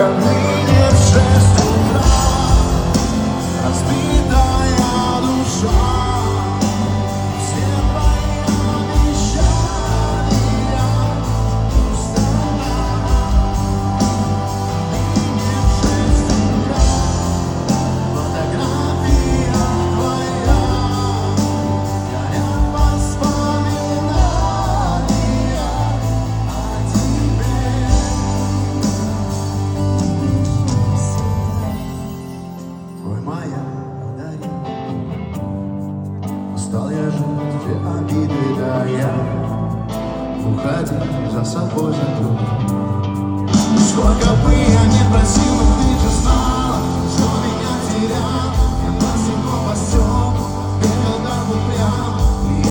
ныне в 6 утра. Разбитая душа, все твои обещания пустота. Ныне в 6 утра, фотография твоя, горят воспоминания о тебе. Твой маяк подарил. Устал я жить, все обиды дая. Уходи, за собой закрой. Сколько бы я не просил, но ты же знаешь.